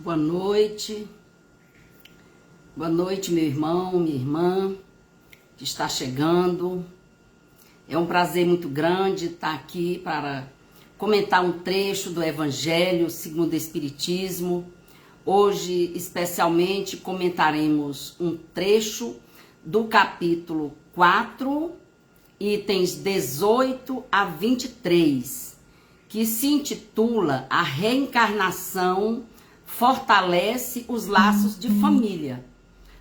Boa noite, meu irmão, minha irmã, que está chegando. É um prazer muito grande estar aqui para comentar um trecho do Evangelho segundo o Espiritismo. Hoje, especialmente, comentaremos um trecho do capítulo 4, itens 18 a 23, que se intitula A Reencarnação Fortalece os Laços de Família,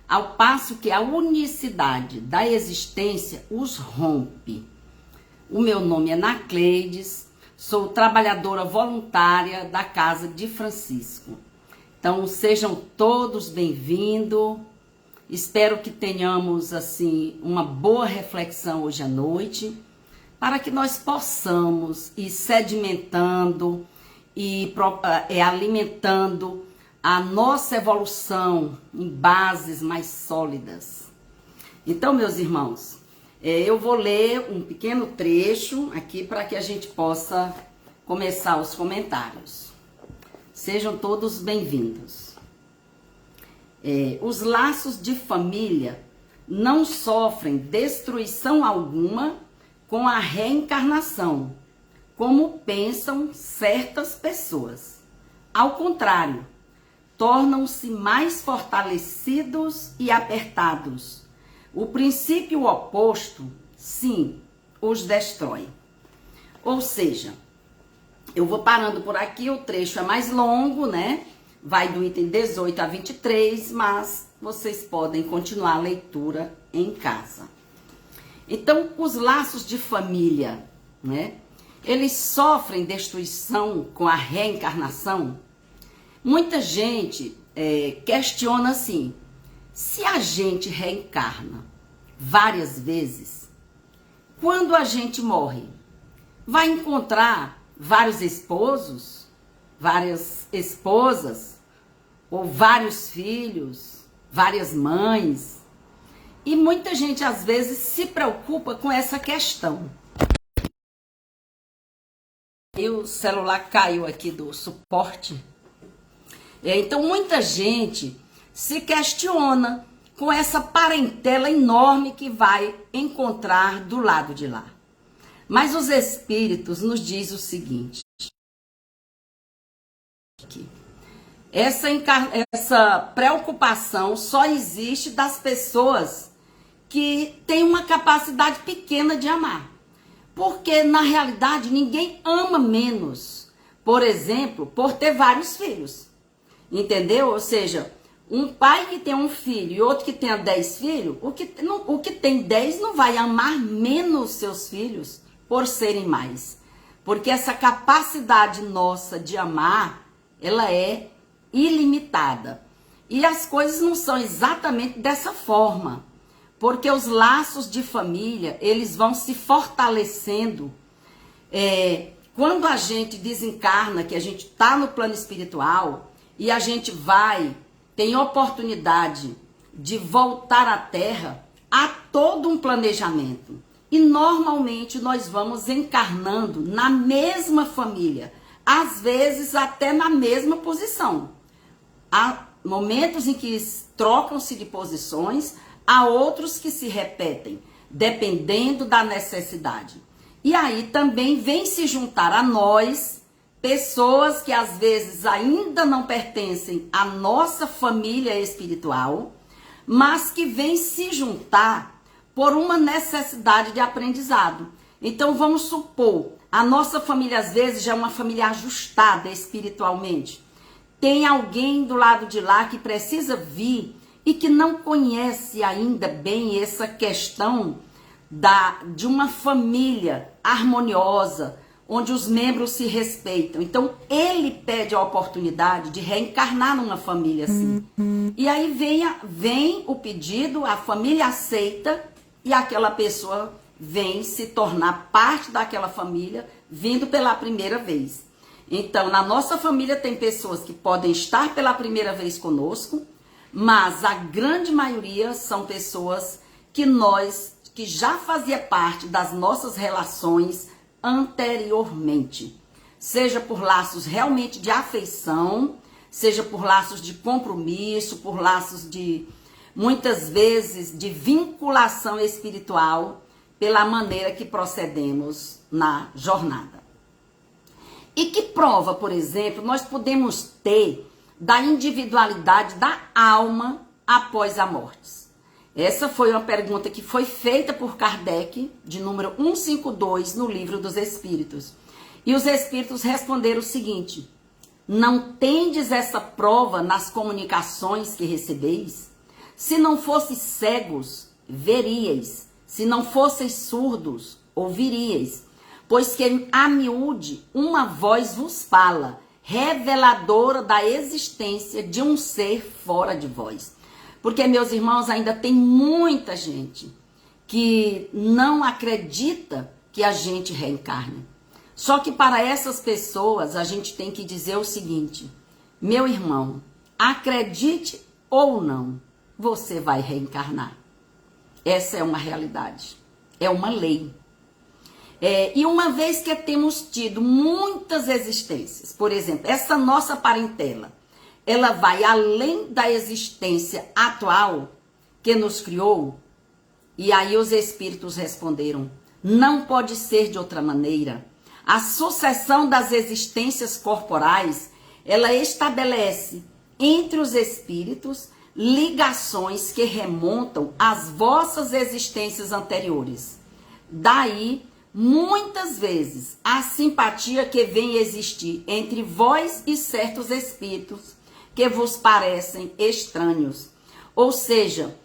ao passo que a unicidade da existência os rompe. O meu nome é Nacleides, sou trabalhadora voluntária da Casa de Francisco. Então, sejam todos bem-vindos. Espero que tenhamos, assim, uma boa reflexão hoje à noite, para que nós possamos ir sedimentando e alimentando a nossa evolução em bases mais sólidas. Então, meus irmãos, eu vou ler um pequeno trecho aqui para que a gente possa começar os comentários. Sejam todos bem-vindos. Os laços de família não sofrem destruição alguma com a reencarnação, como pensam certas pessoas. Ao contrário, tornam-se mais fortalecidos e apertados. O princípio oposto, sim, os destrói. Ou seja, eu vou parando por aqui, o trecho é mais longo, né? Vai do item 18 a 23, mas vocês podem continuar a leitura em casa. Então, os laços de família, né? Eles sofrem destruição com a reencarnação. Muita gente questiona assim: se a gente reencarna várias vezes, quando a gente morre, vai encontrar vários esposos, várias esposas, ou vários filhos, várias mães? E muita gente às vezes se preocupa com essa questão. E o celular caiu aqui do suporte. Então muita gente se questiona com essa parentela enorme que vai encontrar do lado de lá. Mas os espíritos nos dizem o seguinte: essa preocupação só existe das pessoas que têm uma capacidade pequena de amar. Porque, na realidade, ninguém ama menos, por exemplo, por ter vários filhos. Entendeu? Ou seja, um pai que tem um filho e outro que tenha 10 filhos, o que tem 10 não vai amar menos seus filhos por serem mais. Porque essa capacidade nossa de amar, ela é ilimitada. E as coisas não são exatamente dessa forma. Porque os laços de família, eles vão se fortalecendo. Quando a gente desencarna, que a gente está no plano espiritual, e a gente tem oportunidade de voltar à Terra, há todo um planejamento. E normalmente nós vamos encarnando na mesma família, às vezes até na mesma posição. Há momentos em que trocam-se de posições, há outros que se repetem, dependendo da necessidade. E aí também vem se juntar a nós, pessoas que às vezes ainda não pertencem à nossa família espiritual, mas que vêm se juntar por uma necessidade de aprendizado. Então vamos supor, a nossa família às vezes já é uma família ajustada espiritualmente. Tem alguém do lado de lá que precisa vir e que não conhece ainda bem essa questão de uma família harmoniosa, onde os membros se respeitam. Então, ele pede a oportunidade de reencarnar numa família assim. E aí vem o pedido, a família aceita e aquela pessoa vem se tornar parte daquela família, vindo pela primeira vez. Então, na nossa família tem pessoas que podem estar pela primeira vez conosco, mas a grande maioria são pessoas que já fazia parte das nossas relações anteriormente. Seja por laços realmente de afeição, seja por laços de compromisso, por laços de, muitas vezes, de vinculação espiritual, pela maneira que procedemos na jornada. E que prova, por exemplo, nós podemos ter da individualidade da alma após a morte? Essa foi uma pergunta que foi feita por Kardec, de número 152, no Livro dos Espíritos. E os Espíritos responderam o seguinte: não tendes essa prova nas comunicações que recebeis? Se não fosseis cegos, veríeis. Se não fosseis surdos, ouviríeis. Pois que a miúde uma voz vos fala, reveladora da existência de um ser fora de vós. Porque, meus irmãos, ainda tem muita gente que não acredita que a gente reencarne. Só que para essas pessoas a gente tem que dizer o seguinte: meu irmão, acredite ou não, você vai reencarnar. Essa é uma realidade, é uma lei. E uma vez que temos tido muitas existências, por exemplo, essa nossa parentela, ela vai além da existência atual que nos criou? E aí os espíritos responderam: não pode ser de outra maneira. A sucessão das existências corporais, ela estabelece entre os espíritos ligações que remontam às vossas existências anteriores. Daí, muitas vezes, a simpatia que vem existir entre vós e certos espíritos que vos parecem estranhos. Ou seja,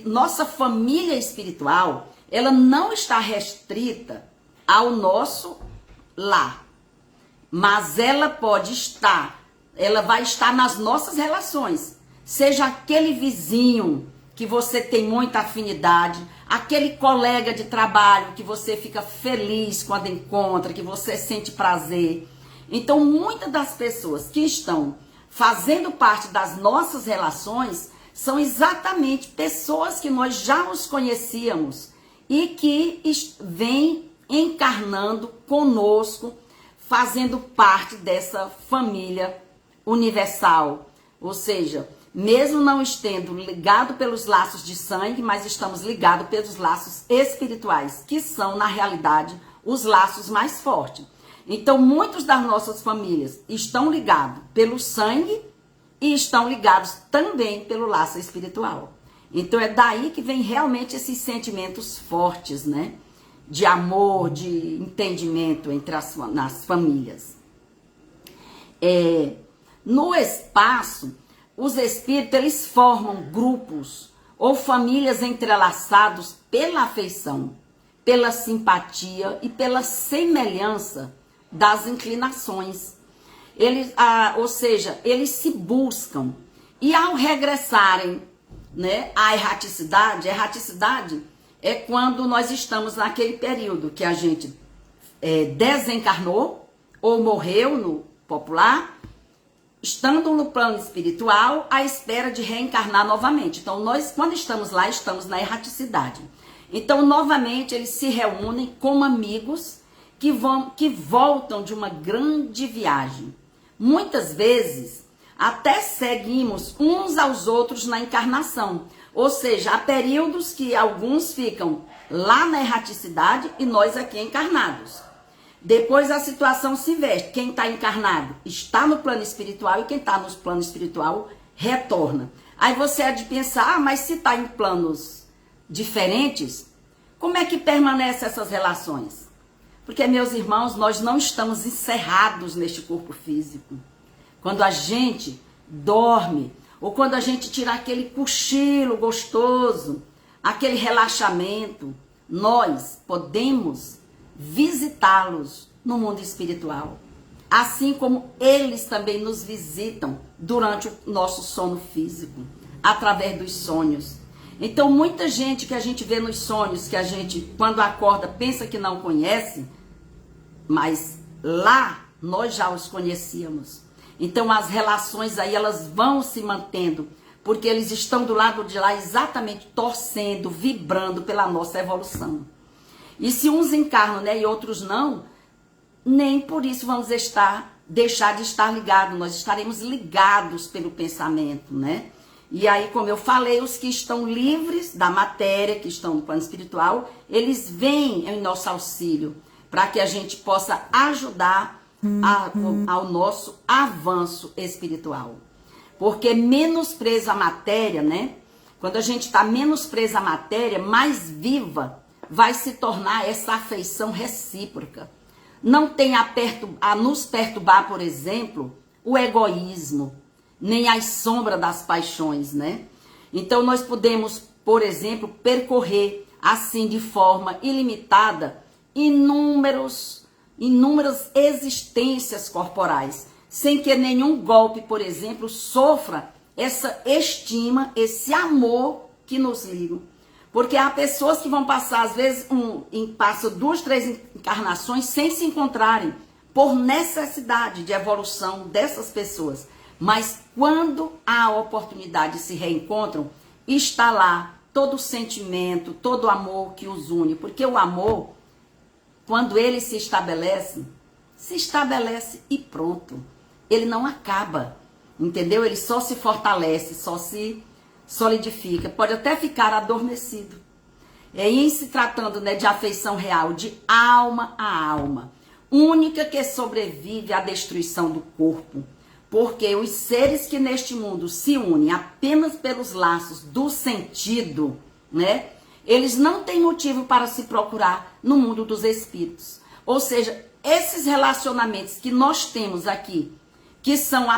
nossa família espiritual, ela não está restrita ao nosso lar, mas ela vai estar nas nossas relações. Seja aquele vizinho que você tem muita afinidade, aquele colega de trabalho que você fica feliz quando encontra, que você sente prazer. Então, muitas das pessoas que estão fazendo parte das nossas relações são exatamente pessoas que nós já os conhecíamos e que vêm encarnando conosco, fazendo parte dessa família universal. Ou seja, mesmo não estando ligado pelos laços de sangue, mas estamos ligados pelos laços espirituais, que são, na realidade, os laços mais fortes. Então, muitos das nossas famílias estão ligados pelo sangue e estão ligados também pelo laço espiritual. Então, é daí que vem realmente esses sentimentos fortes, né? De amor, de entendimento nas famílias. No espaço, os espíritos, eles formam grupos ou famílias entrelaçados pela afeição, pela simpatia e pela semelhança das inclinações. Ou seja, eles se buscam. E ao regressarem, né, à erraticidade é quando nós estamos naquele período que a gente desencarnou ou morreu no popular, estando no plano espiritual à espera de reencarnar novamente. Então, nós, quando estamos lá, estamos na erraticidade. Então, novamente, eles se reúnem como amigos que voltam de uma grande viagem. Muitas vezes, até seguimos uns aos outros na encarnação. Ou seja, há períodos que alguns ficam lá na erraticidade e nós aqui encarnados. Depois a situação se inverte. Quem está encarnado está no plano espiritual e quem está no plano espiritual retorna. Aí você há de pensar, mas se está em planos diferentes, como é que permanecem essas relações? Porque, meus irmãos, nós não estamos encerrados neste corpo físico. Quando a gente dorme, ou quando a gente tira aquele cochilo gostoso, aquele relaxamento, nós podemos visitá-los no mundo espiritual. Assim como eles também nos visitam durante o nosso sono físico, através dos sonhos. Então, muita gente que a gente vê nos sonhos, que a gente, quando acorda, pensa que não conhece, mas lá nós já os conhecíamos. Então, as relações aí, elas vão se mantendo, porque eles estão do lado de lá exatamente torcendo, vibrando pela nossa evolução. E se uns encarnam, né, e outros não, nem por isso vamos estar deixar de estar ligado, nós estaremos ligados pelo pensamento, né? E aí, como eu falei, os que estão livres da matéria, que estão no plano espiritual, eles vêm em nosso auxílio, para que a gente possa ajudar ao nosso avanço espiritual. Porque menos presa à matéria, né? Quando a gente está menos presa à matéria, mais viva vai se tornar essa afeição recíproca. Não tem a nos perturbar, por exemplo, o egoísmo, nem a sombra das paixões, né? Então nós podemos, por exemplo, percorrer assim de forma ilimitada inúmeras existências corporais, sem que nenhum golpe, por exemplo, sofra essa estima, esse amor que nos liga. Porque há pessoas que vão passar, às vezes, passam 2, 3 encarnações sem se encontrarem, por necessidade de evolução dessas pessoas. Mas quando há a oportunidade de se reencontram, está lá todo o sentimento, todo o amor que os une. Porque o amor, quando ele se estabelece e pronto. Ele não acaba, entendeu? Ele só se fortalece, só se solidifica. Pode até ficar adormecido. Em se tratando, né, de afeição real, de alma a alma, única que sobrevive à destruição do corpo. Porque os seres que neste mundo se unem apenas pelos laços do sentido, né? Eles não têm motivo para se procurar no mundo dos espíritos. Ou seja, esses relacionamentos que nós temos aqui, que são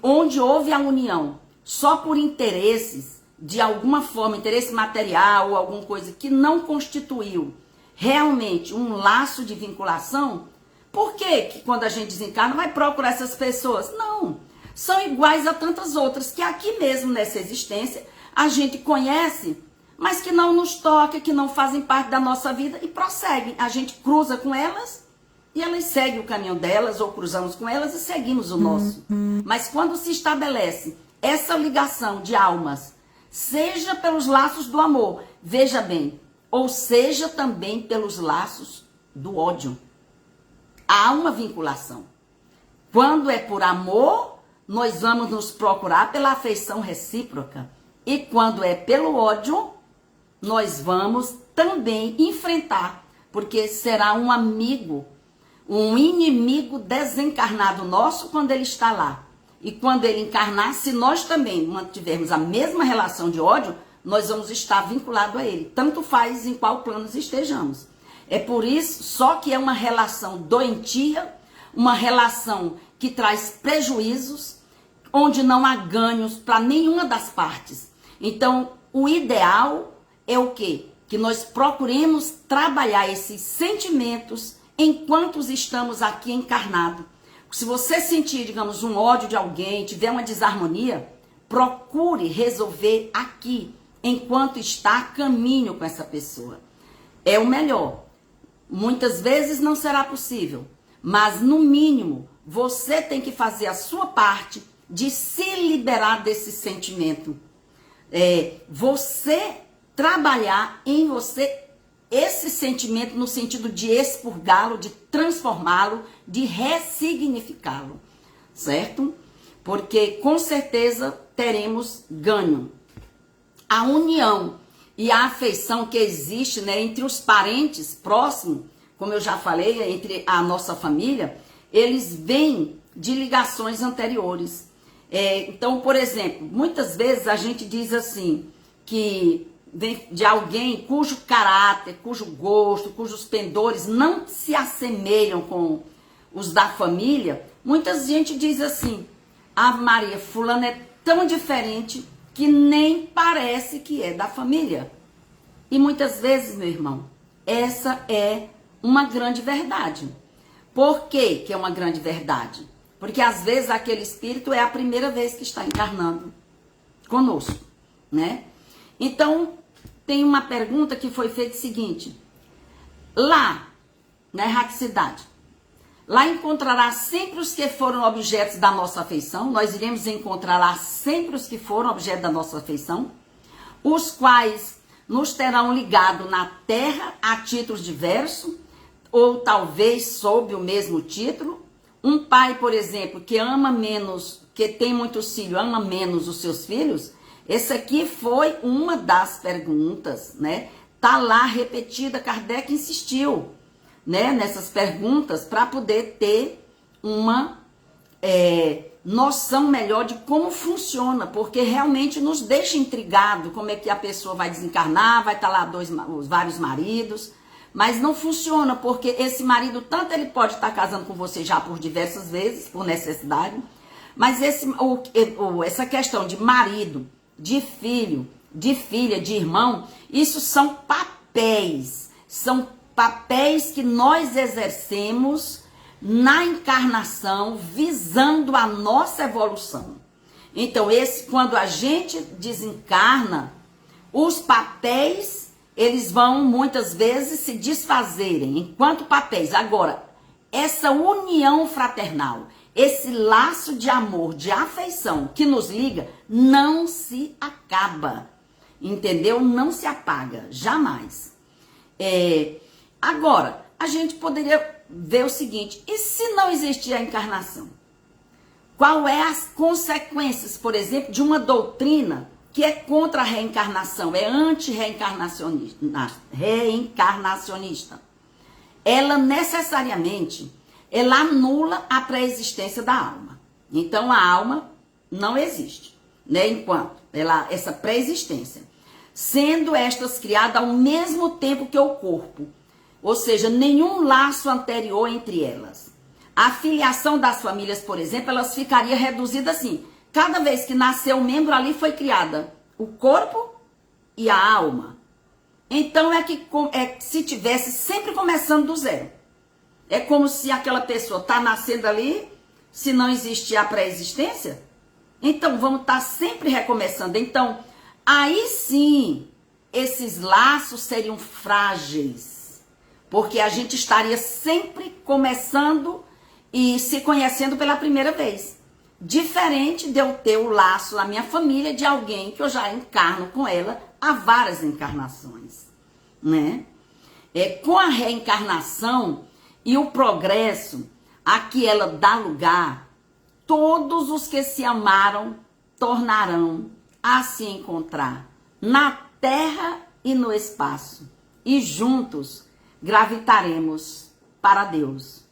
onde houve a união, só por interesses, de alguma forma, interesse material ou alguma coisa que não constituiu realmente um laço de vinculação, por que quando a gente desencarna vai procurar essas pessoas? Não, são iguais a tantas outras que aqui mesmo nessa existência a gente conhece, mas que não nos toca, que não fazem parte da nossa vida e prosseguem. A gente cruza com elas e elas seguem o caminho delas, ou cruzamos com elas e seguimos o nosso. Mas quando se estabelece essa ligação de almas, seja pelos laços do amor, veja bem, ou seja também pelos laços do ódio, há uma vinculação. Quando é por amor, nós vamos nos procurar pela afeição recíproca. E quando é pelo ódio, nós vamos também enfrentar, porque será um amigo, um inimigo desencarnado nosso quando ele está lá. E quando ele encarnar, se nós também mantivermos a mesma relação de ódio, nós vamos estar vinculados a ele. Tanto faz em qual plano estejamos. É por isso, só que é uma relação doentia, uma relação que traz prejuízos, onde não há ganhos para nenhuma das partes. Então, o ideal é o quê? Que nós procuremos trabalhar esses sentimentos enquanto estamos aqui encarnados. Se você sentir, digamos, um ódio de alguém, tiver uma desarmonia, procure resolver aqui, enquanto está a caminho com essa pessoa. É o melhor. Muitas vezes não será possível, mas no mínimo, você tem que fazer a sua parte de se liberar desse sentimento. Você trabalhar em você esse sentimento no sentido de expurgá-lo, de transformá-lo, de ressignificá-lo, certo? Porque com certeza teremos ganho. A união e a afeição que existe, né, entre os parentes próximos, como eu já falei, entre a nossa família, eles vêm de ligações anteriores. Então, por exemplo, muitas vezes a gente diz assim, que vem de alguém cujo caráter, cujo gosto, cujos pendores não se assemelham com os da família. Muita gente diz assim, Ave Maria, fulano é tão diferente que nem parece que é da família. E muitas vezes, meu irmão, essa é uma grande verdade. Por que que é uma grande verdade? Porque às vezes aquele espírito é a primeira vez que está encarnando conosco, né? Então, tem uma pergunta que foi feita seguinte. Lá, na erraticidade, lá encontrará sempre os que foram objetos da nossa afeição. Nós iremos encontrar lá sempre os que foram objeto da nossa afeição, os quais nos terão ligado na terra a títulos diversos, ou talvez sob o mesmo título, Um pai, por exemplo, que ama menos, que tem muitos filhos, ama menos os seus filhos, essa aqui foi uma das perguntas, né? Tá lá repetida, Kardec insistiu, né, nessas perguntas para poder ter uma noção melhor de como funciona, porque realmente nos deixa intrigado como é que a pessoa vai desencarnar, vai estar lá os vários maridos, mas não funciona, porque esse marido, tanto ele pode estar casando com você já por diversas vezes, por necessidade, mas essa questão de marido, de filho, de filha, de irmão, isso são papéis que nós exercemos na encarnação, visando a nossa evolução. Então, quando a gente desencarna, os papéis, eles vão muitas vezes se desfazerem enquanto papéis. Agora, essa união fraternal, esse laço de amor, de afeição que nos liga, não se acaba, entendeu? Não se apaga, jamais. Agora, a gente poderia ver o seguinte, e se não existir a encarnação? Qual é as consequências, por exemplo, de uma doutrina que é contra a reencarnação, é anti-reencarnacionista? Ela necessariamente, ela anula a pré-existência da alma. Então, a alma não existe, né? Enquanto essa pré-existência, sendo estas criadas ao mesmo tempo que o corpo, ou seja, nenhum laço anterior entre elas. A filiação das famílias, por exemplo, elas ficariam reduzidas assim. Cada vez que nasceu um membro, ali foi criada o corpo e a alma. Então, se tivesse sempre começando do zero. É como se aquela pessoa está nascendo ali, se não existir a pré-existência, então vamos estar sempre recomeçando. Então, aí sim, esses laços seriam frágeis. Porque a gente estaria sempre começando e se conhecendo pela primeira vez. Diferente de eu ter o laço na minha família de alguém que eu já encarno com ela há várias encarnações, né? Com a reencarnação e o progresso a que ela dá lugar, todos os que se amaram tornarão a se encontrar na terra e no espaço. E juntos gravitaremos para Deus,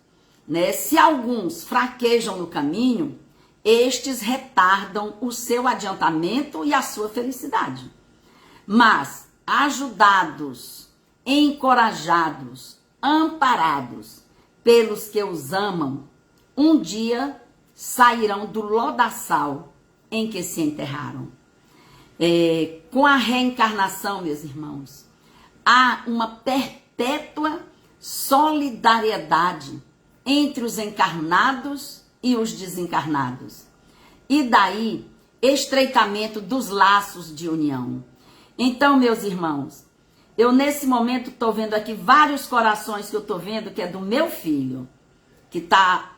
né? Se alguns fraquejam no caminho, estes retardam o seu adiantamento e a sua felicidade. Mas, ajudados, encorajados, amparados pelos que os amam, um dia sairão do lodaçal em que se enterraram. Com a reencarnação, meus irmãos, há uma perpétua solidariedade entre os encarnados e os desencarnados. E daí, estreitamento dos laços de união. Então, meus irmãos, eu nesse momento estou vendo aqui vários corações que eu estou vendo, que é do meu filho, que está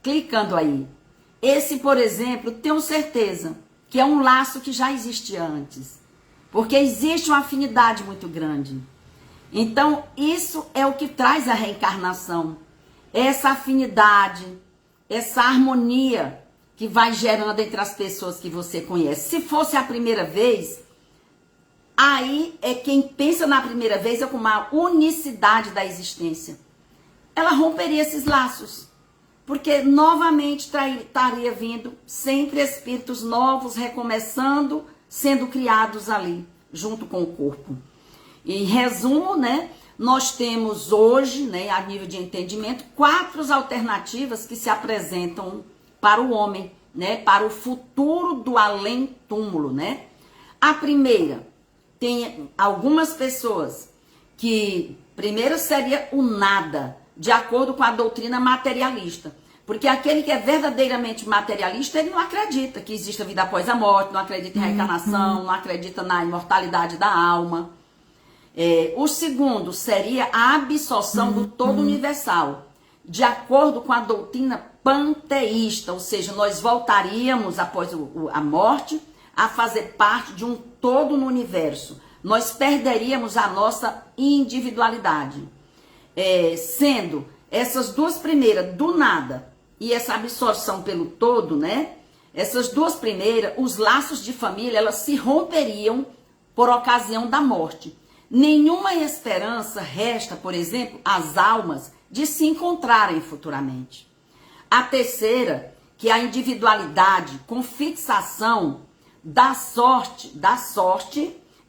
clicando aí. Esse, por exemplo, tenho certeza que é um laço que já existia antes. Porque existe uma afinidade muito grande. Então, isso é o que traz a reencarnação. Essa afinidade, essa harmonia que vai gerando entre as pessoas que você conhece. Se fosse a primeira vez, aí é quem pensa na primeira vez é com uma unicidade da existência. Ela romperia esses laços. Porque novamente estaria vindo sempre espíritos novos, recomeçando, sendo criados ali, junto com o corpo. Em resumo, né, nós temos hoje, né, a nível de entendimento, 4 alternativas que se apresentam para o homem, né, para o futuro do além-túmulo, né. A primeira, tem algumas pessoas que, primeiro seria o nada, de acordo com a doutrina materialista. Porque aquele que é verdadeiramente materialista, ele não acredita que exista vida após a morte, não acredita em reencarnação, não acredita na imortalidade da alma. O segundo seria a absorção do todo universal, de acordo com a doutrina panteísta, ou seja, nós voltaríamos após a morte a fazer parte de um todo no universo. Nós perderíamos a nossa individualidade. Sendo essas duas primeiras, do nada, e essa absorção pelo todo, né? Essas duas primeiras, os laços de família, elas se romperiam por ocasião da morte. Nenhuma esperança resta, por exemplo, às almas de se encontrarem futuramente. A terceira, que é a individualidade com fixação da sorte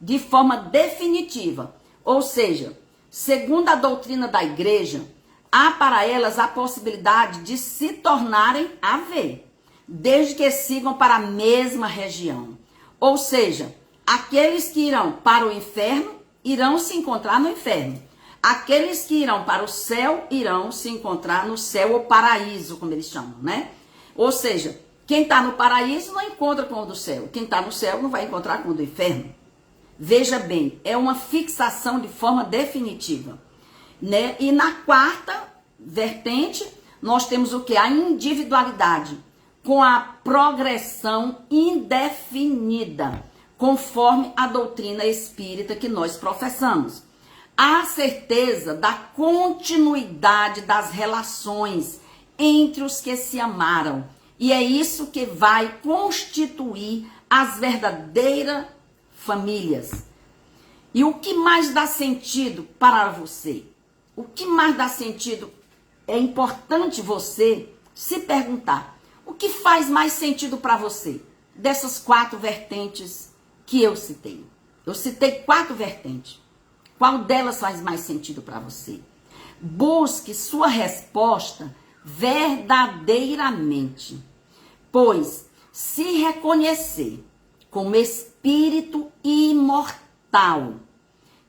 de forma definitiva. Ou seja, segundo a doutrina da igreja, há para elas a possibilidade de se tornarem a ver, desde que sigam para a mesma região. Ou seja, aqueles que irão para o inferno irão se encontrar no inferno. Aqueles que irão para o céu irão se encontrar no céu ou paraíso, como eles chamam, né? Ou seja, quem está no paraíso não encontra com o do céu. Quem está no céu não vai encontrar com o do inferno. Veja bem, é uma fixação de forma definitiva, né? E na quarta vertente, nós temos o que? A individualidade, com a progressão indefinida, conforme a doutrina espírita que nós professamos. A certeza da continuidade das relações entre os que se amaram. E é isso que vai constituir as verdadeiras famílias. E o que mais dá sentido para você? O que mais dá sentido? É importante você se perguntar. O que faz mais sentido para você? Dessas 4 vertentes que eu citei. Eu citei 4 vertentes. Qual delas faz mais sentido para você? Busque sua resposta verdadeiramente. Pois, se reconhecer como espírito imortal,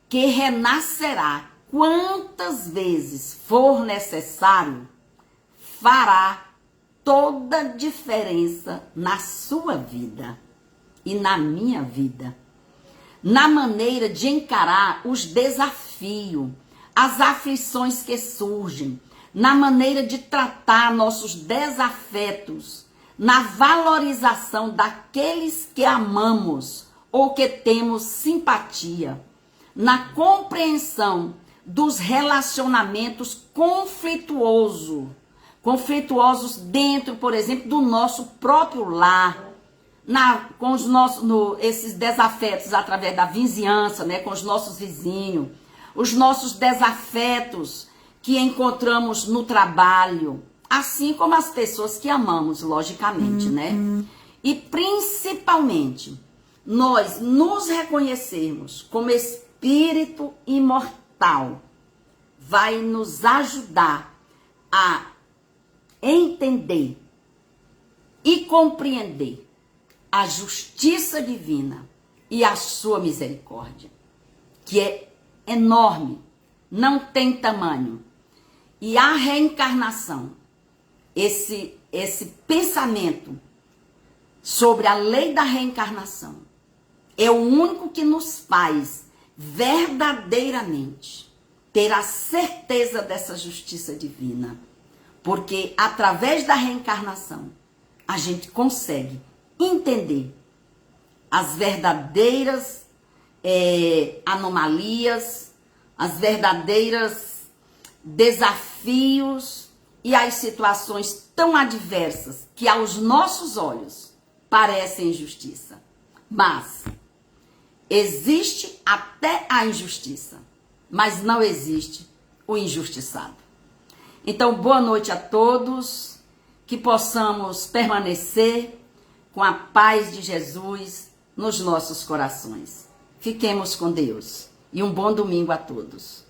que renascerá quantas vezes for necessário, fará toda a diferença na sua vida e na minha vida. Na maneira de encarar os desafios, as aflições que surgem, na maneira de tratar nossos desafetos, na valorização daqueles que amamos ou que temos simpatia, na compreensão dos relacionamentos conflituosos dentro, por exemplo, do nosso próprio lar, com os nossos, esses desafetos através da vizinhança, né, com os nossos vizinhos, os nossos desafetos que encontramos no trabalho, assim como as pessoas que amamos, logicamente, né? E principalmente, nós nos reconhecermos como espírito imortal, vai nos ajudar a entender e compreender a justiça divina e a sua misericórdia, que é enorme, não tem tamanho. E a reencarnação, esse pensamento sobre a lei da reencarnação, é o único que nos faz verdadeiramente ter a certeza dessa justiça divina. Porque através da reencarnação, a gente consegue entender as verdadeiras anomalias, as verdadeiras desafios e as situações tão adversas que aos nossos olhos parecem injustiça. Mas existe até a injustiça, mas não existe o injustiçado. Então, boa noite a todos, que possamos permanecer com a paz de Jesus nos nossos corações. Fiquemos com Deus e um bom domingo a todos.